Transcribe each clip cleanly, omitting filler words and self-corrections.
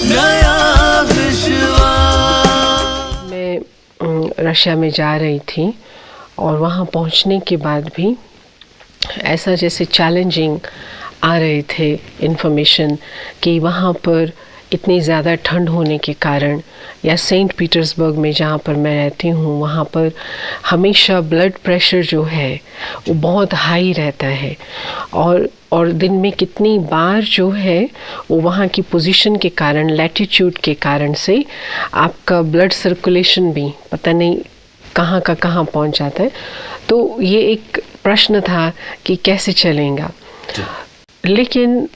नया विश्वास। मैं रशिया में जा रही थी और वहाँ पहुँचने के बाद भी ऐसा जैसे चैलेंजिंग आ रहे थे इन्फॉर्मेशन कि वहाँ पर इतनी ज़्यादा ठंड होने के कारण, या सेंट पीटर्सबर्ग में जहाँ पर मैं रहती हूँ वहाँ पर हमेशा ब्लड प्रेशर जो है वो बहुत हाई रहता है, और दिन में कितनी बार जो है वो वहाँ की पोजीशन के कारण, लैटिट्यूड के कारण से आपका ब्लड सर्कुलेशन भी पता नहीं कहाँ का कहाँ पहुँच जाता है। तो ये एक प्रश्न था कि कैसे चलेगा, लेकिन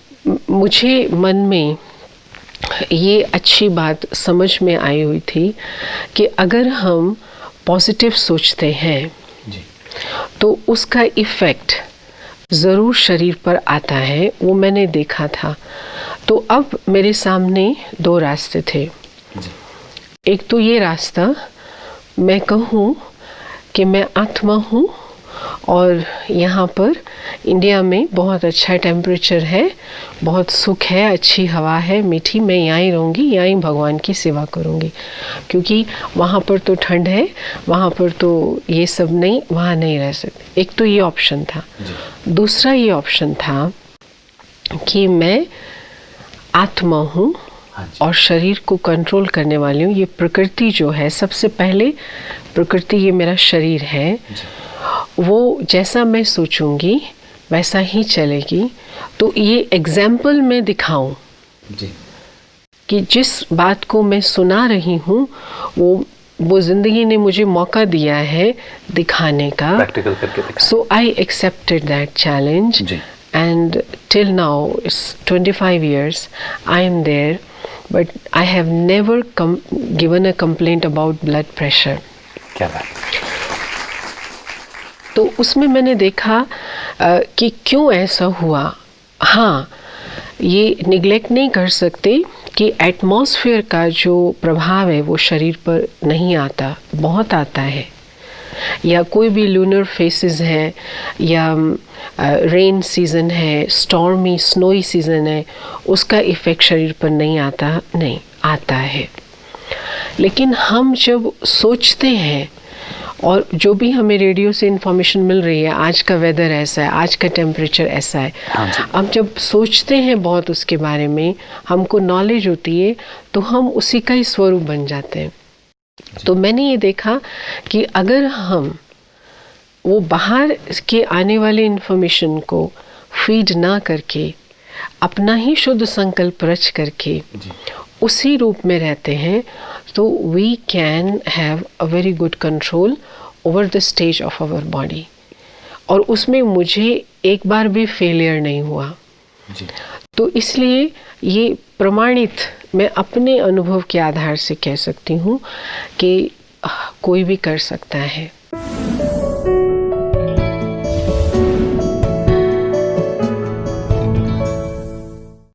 मुझे मन में ये अच्छी बात समझ में आई हुई थी कि अगर हम पॉजिटिव सोचते हैं तो उसका इफ़ेक्ट ज़रूर शरीर पर आता है, वो मैंने देखा था। तो अब मेरे सामने दो रास्ते थे। एक तो ये रास्ता, मैं कहूँ कि मैं आत्मा हूँ और यहाँ पर इंडिया में बहुत अच्छा टेम्परेचर है, बहुत सुख है, अच्छी हवा है, मीठी, मैं यहाँ ही रहूँगी, यहाँ ही भगवान की सेवा करूँगी, क्योंकि वहाँ पर तो ठंड है, वहाँ पर तो ये सब नहीं, वहाँ नहीं रह सकते। एक तो ये ऑप्शन था। दूसरा ये ऑप्शन था कि मैं आत्मा हूँ और शरीर को कंट्रोल करने वाली हूँ। ये प्रकृति जो है, सबसे पहले प्रकृति, ये मेरा शरीर है, वो जैसा मैं सोचूंगी वैसा ही चलेगी। तो ये एग्जाम्पल मैं दिखाऊं कि जिस बात को मैं सुना रही हूँ वो जिंदगी ने मुझे मौका दिया है दिखाने का, प्रैक्टिकल करके दिखाना। So I accepted that challenge and till now it's 25 years I am there, but I have never given a complaint about blood pressure. क्या बात। तो उसमें मैंने देखा कि क्यों ऐसा हुआ। हाँ, ये निगलेक्ट नहीं कर सकते कि एटमॉस्फेयर का जो प्रभाव है वो शरीर पर नहीं आता, बहुत आता है। या कोई भी लूनर फेसेस है, या रेन सीज़न है, स्टॉर्मी स्नोई सीज़न है, उसका इफ़ेक्ट शरीर पर नहीं आता, नहीं आता है। लेकिन हम जब सोचते हैं, और जो भी हमें रेडियो से इन्फॉर्मेशन मिल रही है, आज का वेदर ऐसा है, आज का टेम्परेचर ऐसा है, हम जब सोचते हैं बहुत उसके बारे में, हमको नॉलेज होती है, तो हम उसी का ही स्वरूप बन जाते हैं। तो मैंने ये देखा कि अगर हम वो बाहर के आने वाले इन्फॉर्मेशन को फीड ना करके, अपना ही शुद्ध संकल्प रच करके उसी रूप में रहते हैं, तो we can have a very good control over the stage of our body. और उसमें मुझे एक बार भी फेलियर नहीं हुआ। तो इसलिए ये प्रमाणित, मैं अपने अनुभव के आधार से कह सकती हूँ कि कोई भी कर सकता है।